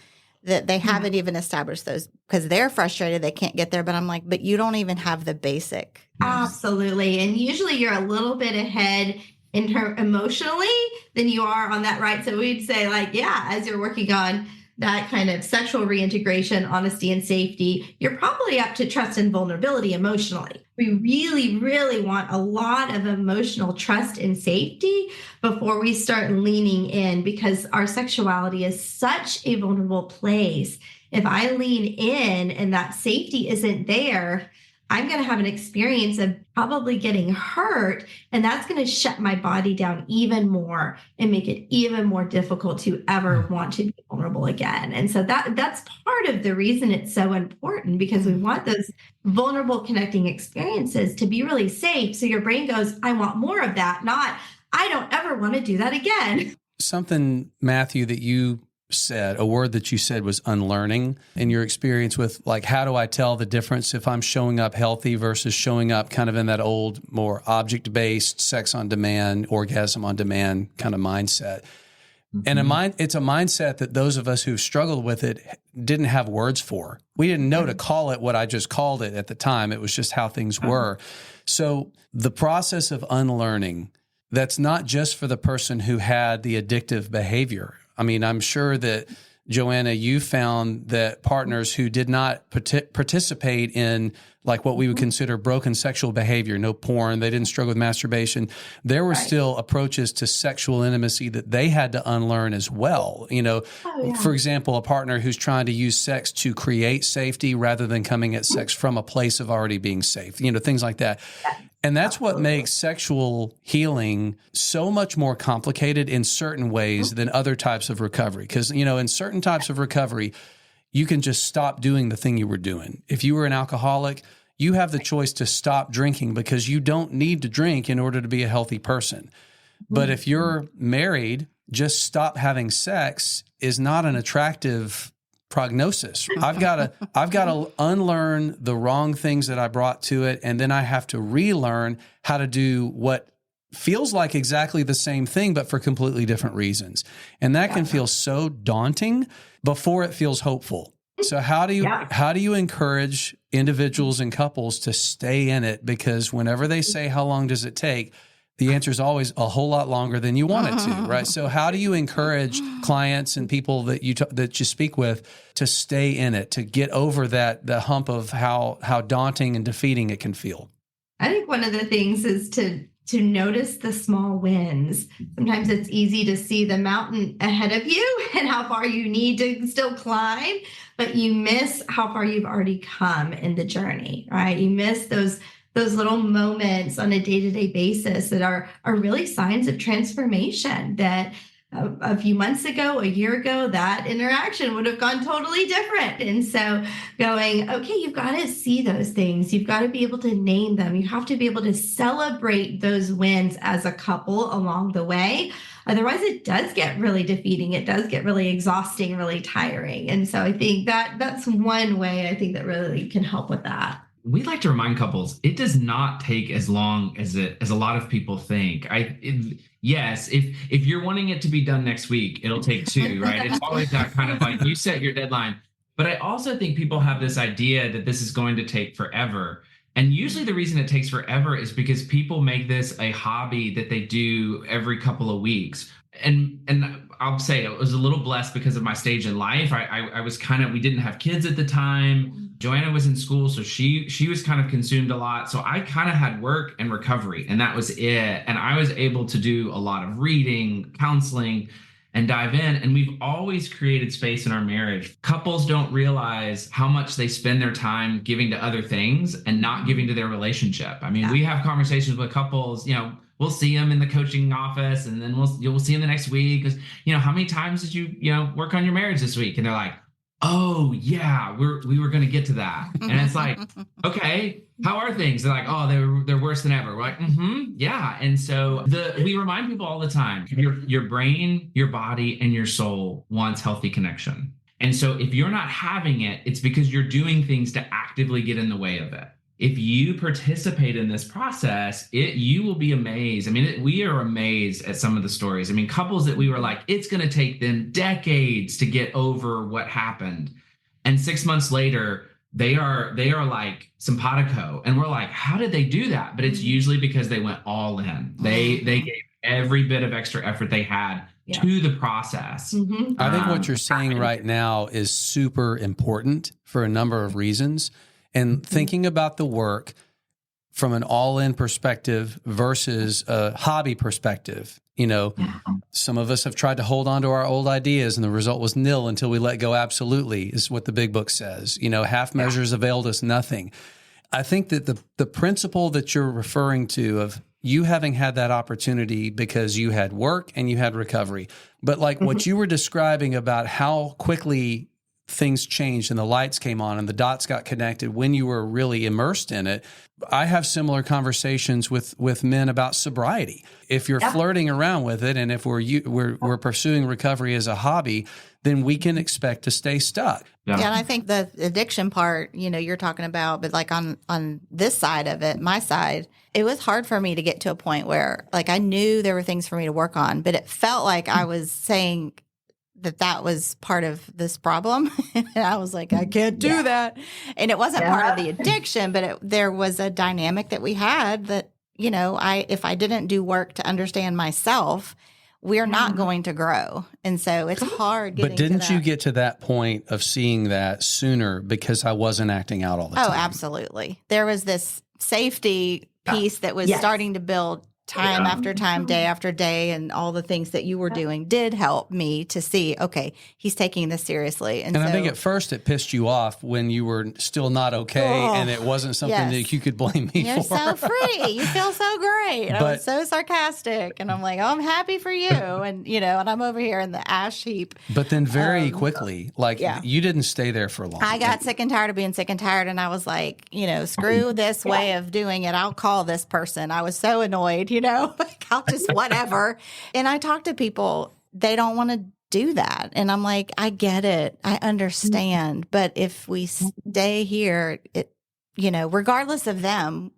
that they haven't even established those because they're frustrated they can't get there. But I'm like, but you don't even have the basic. Absolutely. And usually you're a little bit ahead emotionally than you are on that, right? So we'd say like, yeah, as you're working on that kind of sexual reintegration, honesty and safety, you're probably up to trust and vulnerability emotionally. We really, really want a lot of emotional trust and safety before we start leaning in, because our sexuality is such a vulnerable place. If I lean in and that safety isn't there, I'm going to have an experience of probably getting hurt, and that's going to shut my body down even more and make it even more difficult to ever want to be vulnerable again. And so that's part of the reason it's so important, because we want those vulnerable connecting experiences to be really safe. So your brain goes, I want more of that, not I don't ever want to do that again. Something, Matthew, that you said, a word that you said was unlearning in your experience with, like, how do I tell the difference if I'm showing up healthy versus showing up kind of in that old, more object-based, sex on demand, orgasm on demand kind of mindset. And it's a mindset that those of us who've struggled with it didn't have words for. We didn't know to call it what I just called it at the time. It was just how things were. So the process of unlearning, that's not just for the person who had the addictive behavior. I mean, I'm sure that, Joanna, you found that partners who did not participate in like what we would consider broken sexual behavior, no porn, they didn't struggle with masturbation, there were still approaches to sexual intimacy that they had to unlearn as well. For example, a partner who's trying to use sex to create safety rather than coming at sex from a place of already being safe, things like that. And that's what makes sexual healing so much more complicated in certain ways than other types of recovery. Because, in certain types of recovery, you can just stop doing the thing you were doing. If you were an alcoholic, you have the choice to stop drinking because you don't need to drink in order to be a healthy person. But if you're married, just stop having sex is not an attractive prognosis. I've got to unlearn the wrong things that I brought to it, and then I have to relearn how to do what feels like exactly the same thing, but for completely different reasons. And that can feel so daunting before it feels hopeful. So how do you encourage individuals and couples to stay in it? Because whenever they say, how long does it take? The answer is always a whole lot longer than you want it to, right? So how do you encourage clients and people that you speak with to stay in it, to get over the hump of how daunting and defeating it can feel? I think one of the things is to notice the small wins. Sometimes it's easy to see the mountain ahead of you and how far you need to still climb, but you miss how far you've already come in the journey, right? You miss those little moments on a day-to-day basis that are really signs of transformation that a few months ago, a year ago, that interaction would have gone totally different. And so going, okay, you've got to see those things. You've got to be able to name them. You have to be able to celebrate those wins as a couple along the way. Otherwise, it does get really defeating. It does get really exhausting, really tiring. And so I think that's one way I think that really can help with that. We like to remind couples, it does not take as long as a lot of people think. Yes, if you're wanting it to be done next week, it'll take 2, right? It's always that kind of like, you set your deadline. But I also think people have this idea that this is going to take forever. And usually the reason it takes forever is because people make this a hobby that they do every couple of weeks. And I'll say it was a little blessed because of my stage in life. I was we didn't have kids at the time. Joanna was in school, so she was kind of consumed a lot. So I kind of had work and recovery, and that was it. And I was able to do a lot of reading, counseling, and dive in. And we've always created space in our marriage. Couples don't realize how much they spend their time giving to other things and not giving to their relationship. I mean, we have conversations with couples, we'll see them in the coaching office, and then you'll see them the next week. Because, how many times did you work on your marriage this week? And they're like, oh yeah, we were going to get to that. And it's like, okay, how are things? They're like, oh, they're worse than ever. We're like, yeah. And so we remind people all the time, your brain, your body, and your soul wants healthy connection. And so if you're not having it, it's because you're doing things to actively get in the way of it. If you participate in this process, you will be amazed. I mean, we are amazed at some of the stories. I mean, couples that we were like, it's going to take them decades to get over what happened. And 6 months later, they are like simpatico. And we're like, how did they do that? But it's usually because they went all in. They gave every bit of extra effort they had to the process. I think what you're saying right now is super important for a number of reasons. And thinking about the work from an all-in perspective versus a hobby perspective, some of us have tried to hold on to our old ideas and the result was nil until we let go absolutely, is what the big book says. Half measures availed us nothing. I think that the principle that you're referring to of you having had that opportunity because you had work and you had recovery, but like what you were describing about how quickly things changed and the lights came on and the dots got connected when you were really immersed in it. I have similar conversations with men about sobriety. If you're flirting around with it, and if we're pursuing recovery as a hobby, then we can expect to stay stuck. Yeah, and I think the addiction part, you're talking about, but like on this side of it, my side, it was hard for me to get to a point where like I knew there were things for me to work on, but it felt like I was saying that was part of this problem. And I was like, I can't do that. And it wasn't part of the addiction, but there was a dynamic that we had that, if I didn't do work to understand myself, we're not going to grow. And so it's hard getting But didn't you get to that point of seeing that sooner because I wasn't acting out all the time? Oh, absolutely. There was this safety piece that was starting to build time after time, day after day, and all the things that you were doing did help me to see, okay, he's taking this seriously. And so, I think at first it pissed you off when you were still not okay and it wasn't something that you could blame me You're for. so free. You feel so great. I was so sarcastic. And I'm like, oh, I'm happy for you. And, and I'm over here in the ash heap. But then very quickly, you didn't stay there for long. I got sick and tired of being sick and tired. And I was like, screw this way of doing it. I'll call this person. I was so annoyed, like I'll just whatever. And I talk to people, they don't want to do that. And I'm like, I get it. I understand. But if we stay here, regardless of them,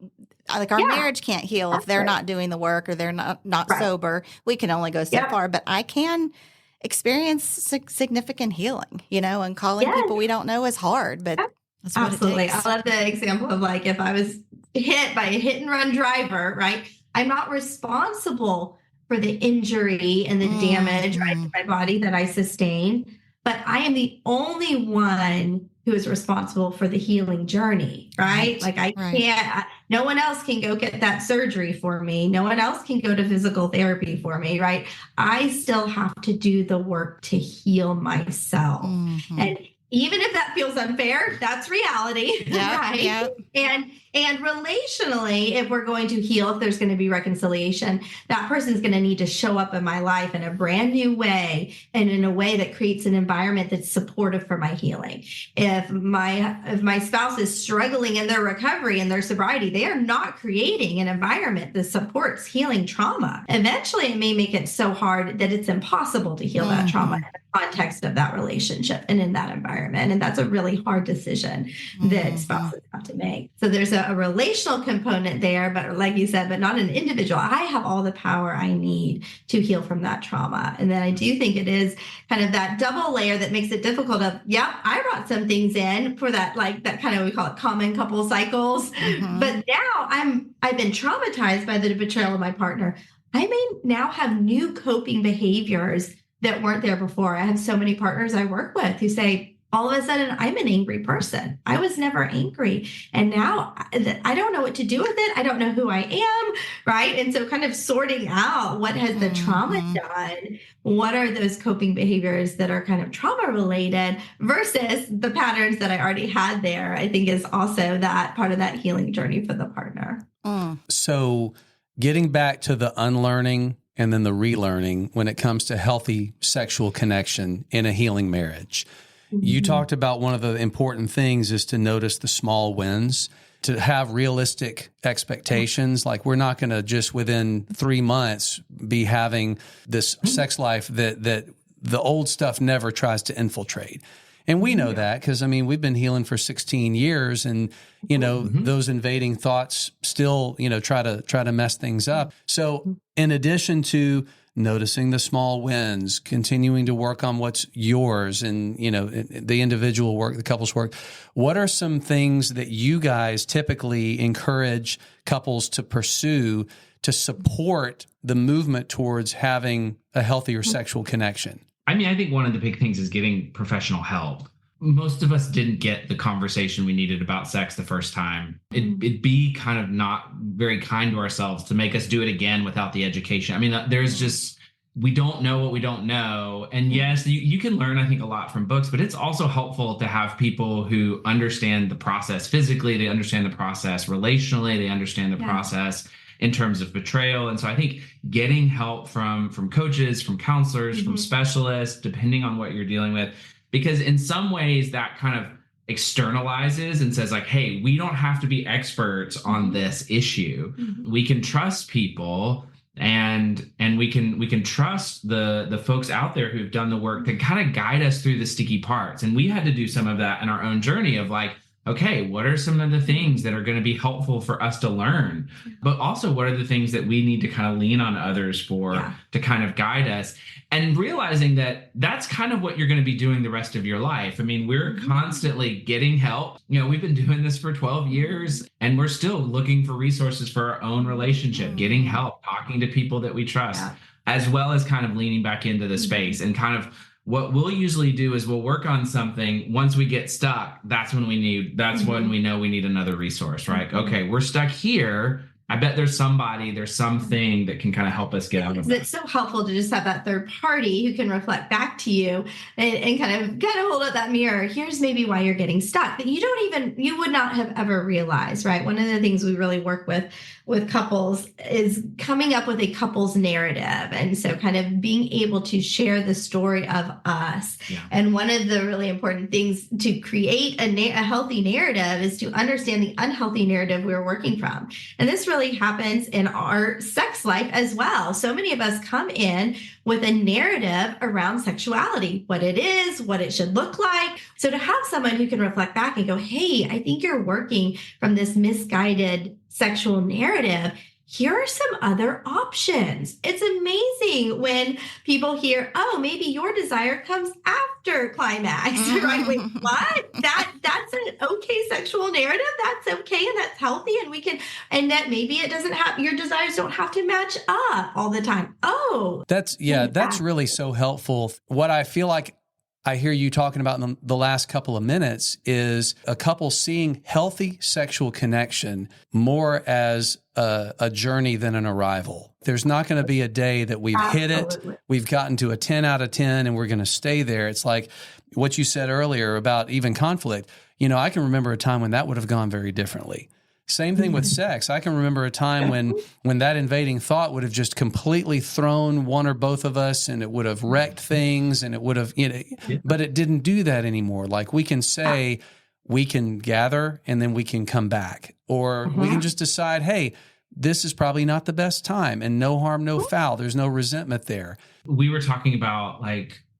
like our marriage can't heal if they're not doing the work or they're not sober. We can only go so far, but I can experience significant healing, and calling people we don't know is hard, but that's what absolutely. it takes. I love the example of like, if I was hit by a hit and run driver, right? I'm not responsible for the injury and the damage right, to my body that I sustained, but I am the only one who is responsible for the healing journey, right? Like I can't, no one else can go get that surgery for me. No one else can go to physical therapy for me, right? I still have to do the work to heal myself. And even if that feels unfair, that's reality, right? Yep. And relationally, if we're going to heal, if there's going to be reconciliation, that person's going to need to show up in my life in a brand new way and in a way that creates an environment that's supportive for my healing. If my spouse is struggling in their recovery and their sobriety, they are not creating an environment that supports healing trauma. Eventually, it may make it so hard that it's impossible to heal that trauma in the context of that relationship and in that environment. And that's a really hard decision that spouses have to make. So there's a relational component there, but like you said, but not an individual. I have all the power I need to heal from that trauma. And then I do think it is kind of that double layer that makes it difficult of, I brought some things in for that, like that kind of, we call it common couple cycles. But now I've been traumatized by the betrayal of my partner. I may now have new coping behaviors that weren't there before. I have so many partners I work with who say, all of a sudden, I'm an angry person. I was never angry. And now I don't know what to do with it. I don't know who I am, right? And so kind of sorting out what has the trauma done? What are those coping behaviors that are kind of trauma related versus the patterns that I already had there, I think is also that part of that healing journey for the partner. So getting back to the unlearning and then the relearning when it comes to healthy sexual connection in a healing marriage. You talked about one of the important things is to notice the small wins, to have realistic expectations. Like we're not going to just within 3 months be having this sex life that the old stuff never tries to infiltrate. And we know that because, we've been healing for 16 years and, those invading thoughts still, try to mess things up. So in addition to noticing the small wins, continuing to work on what's yours and, the individual work, the couples work. What are some things that you guys typically encourage couples to pursue to support the movement towards having a healthier sexual connection? I think one of the big things is getting professional help. Most of us didn't get the conversation we needed about sex the first time. It'd be kind of not very kind to ourselves to make us do it again without the education. There's just, we don't know what we don't know. And yes, you can learn, I think, a lot from books, but it's also helpful to have people who understand the process physically, they understand the process relationally, they understand the process in terms of betrayal. And so I think getting help from coaches, from counselors, from specialists, depending on what you're dealing with, because in some ways that kind of externalizes and says like, hey, we don't have to be experts on this issue. We can trust people and we can trust the folks out there who've done the work to kind of guide us through the sticky parts. And we had to do some of that in our own journey of like, okay, what are some of the things that are going to be helpful for us to learn? But also, what are the things that we need to kind of lean on others for to kind of guide us? And realizing that that's kind of what you're going to be doing the rest of your life. We're constantly getting help. We've been doing this for 12 years and we're still looking for resources for our own relationship, getting help, talking to people that we trust, as well as kind of leaning back into the space and kind of what we'll usually do is we'll work on something. Once we get stuck, that's when when we know we need another resource, right? Okay, we're stuck here. I bet there's something that can kind of help us get out of it. It's so helpful to just have that third party who can reflect back to you and kind of hold up that mirror. Here's maybe why you're getting stuck that you would not have ever realized, right? One of the things we really work with couples is coming up with a couple's narrative. And so kind of being able to share the story of us. Yeah. And one of the really important things to create a healthy narrative is to understand the unhealthy narrative we're working from. And this really happens in our sex life as well. So many of us come in with a narrative around sexuality, what it is, what it should look like. So to have someone who can reflect back and go, hey, I think you're working from this misguided sexual narrative. here are some other options. It's amazing when people hear, oh, maybe your desire comes after climax, right? Wait, what? That's an okay sexual narrative. That's okay. And that's healthy. And that maybe it doesn't have, your desires don't have to match up all the time. Oh, that's really so helpful. What I feel like I hear you talking about in the last couple of minutes is a couple seeing healthy sexual connection more as a journey than an arrival. There's not going to be a day that we've hit it, we've gotten to a 10 out of 10, and we're going to stay there. It's like what you said earlier about even conflict. I can remember a time when that would have gone very differently. Same thing with sex. I can remember a time when that invading thought would have just completely thrown one or both of us, and it would have wrecked things, and it would have, but it didn't do that anymore. Like we can say, we can gather and then we can come back, or we can just decide, hey, this is probably not the best time, and no harm, no foul. There's no resentment there. We were talking about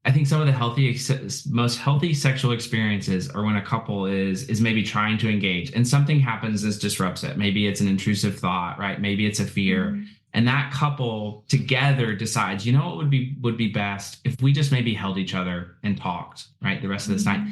I think some of the most healthy sexual experiences are when a couple is maybe trying to engage and something happens that disrupts it. Maybe it's an intrusive thought, right? Maybe it's a fear. And that couple together decides, what would be best if we just maybe held each other and talked, right? The rest of this night.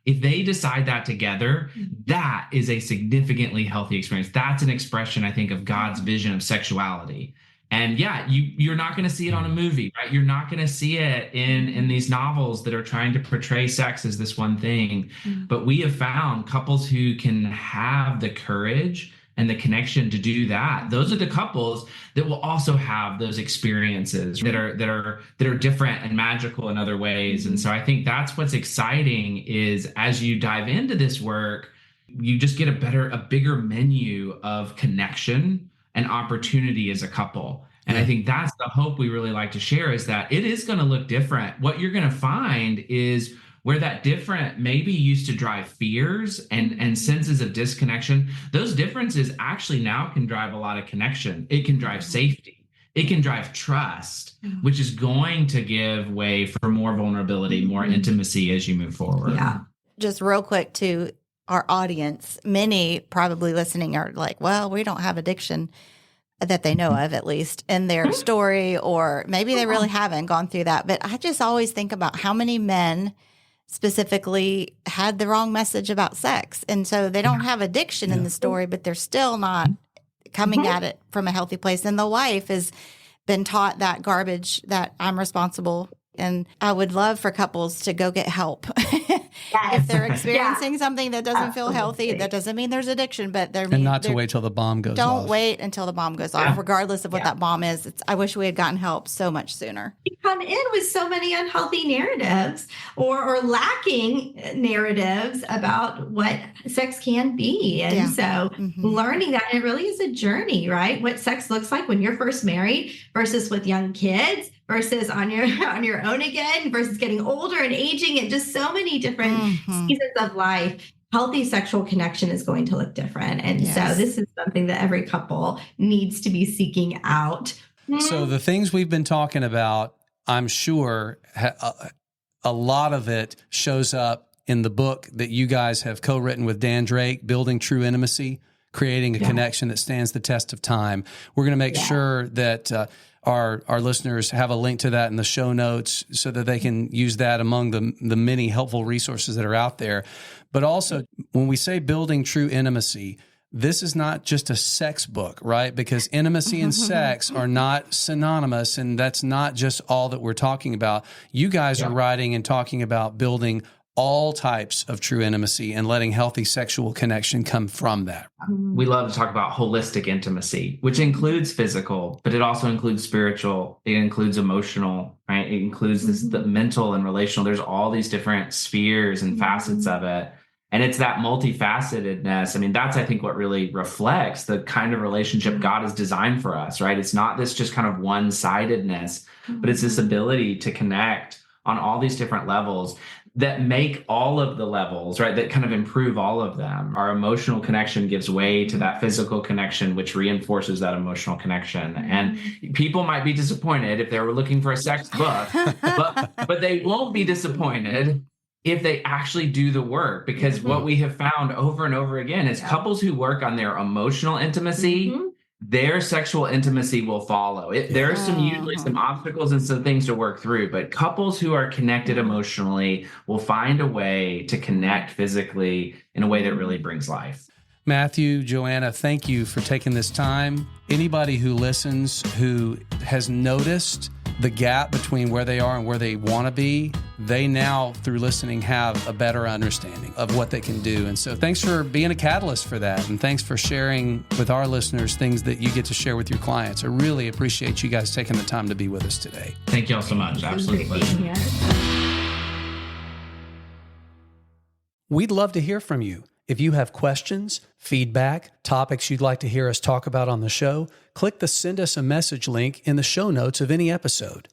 If they decide that together, that is a significantly healthy experience. That's an expression, I think, of God's vision of sexuality. And you're not going to see it on a movie, right? You're not going to see it in these novels that are trying to portray sex as this one thing. But we have found couples who can have the courage and the connection to do that. Those are the couples that will also have those experiences that are different and magical in other ways. And so I think that's what's exciting is as you dive into this work, you just get a bigger menu of connection and opportunity as a couple. And I think that's the hope we really like to share, is that it is going to look different. What you're going to find is where that different maybe used to drive fears and senses of disconnection, those differences actually now can drive a lot of connection. It can drive safety. It can drive trust, which is going to give way for more vulnerability, more intimacy as you move forward. Yeah. Just real quick to our audience, many probably listening are like, well, we don't have addiction that they know of, at least in their story, or maybe they really haven't gone through that. But I just always think about how many men specifically had the wrong message about sex. And so they don't have addiction in the story, but they're still not coming at it from a healthy place. And the wife has been taught that garbage, that I'm responsible. And I would love for couples to go get help. If they're experiencing something that doesn't feel healthy, that doesn't mean there's addiction, but not to wait till the bomb goes off. Don't wait until the bomb goes off, regardless of what that bomb is. I wish we had gotten help so much sooner. You come in with so many unhealthy narratives or lacking narratives about what sex can be. And so learning that, it really is a journey, right? What sex looks like when you're first married versus with young kids, versus on your own again, versus getting older and aging, and just so many different seasons of life. Healthy sexual connection is going to look different. And so this is something that every couple needs to be seeking out. So the things we've been talking about, I'm sure a lot of it shows up in the book that you guys have co-written with Dan Drake, Building True Intimacy, Creating a Connection That Stands the Test of Time. We're going to make sure that our listeners have a link to that in the show notes so that they can use that among the many helpful resources that are out there. But also, when we say building true intimacy, this is not just a sex book, right? Because intimacy and sex are not synonymous, and that's not just all that we're talking about. You guys are writing and talking about building all types of true intimacy and letting healthy sexual connection come from that. We love to talk about holistic intimacy, which includes physical, but it also includes spiritual. It includes emotional, right? It includes the mental and relational. There's all these different spheres and facets of it. And it's that multifacetedness. I mean, that's, I think, what really reflects the kind of relationship God has designed for us, right? It's not this just kind of one-sidedness, but it's this ability to connect on all these different levels that make all of the levels, right, that kind of improve all of them. Our emotional connection gives way to that physical connection, which reinforces that emotional connection. And people might be disappointed if they were looking for a sex book, but they won't be disappointed if they actually do the work, because what we have found over and over again is couples who work on their emotional intimacy their sexual intimacy will follow. There are usually some obstacles and some things to work through, but couples who are connected emotionally will find a way to connect physically in a way that really brings life. Matthew, Joanna, thank you for taking this time. Anybody who listens who has noticed the gap between where they are and where they want to be, they now, through listening, have a better understanding of what they can do. And so thanks for being a catalyst for that. And thanks for sharing with our listeners things that you get to share with your clients. I really appreciate you guys taking the time to be with us today. Thank you all so much. Absolutely. We'd love to hear from you. If you have questions, feedback, topics you'd like to hear us talk about on the show, click the Send Us a Message link in the show notes of any episode.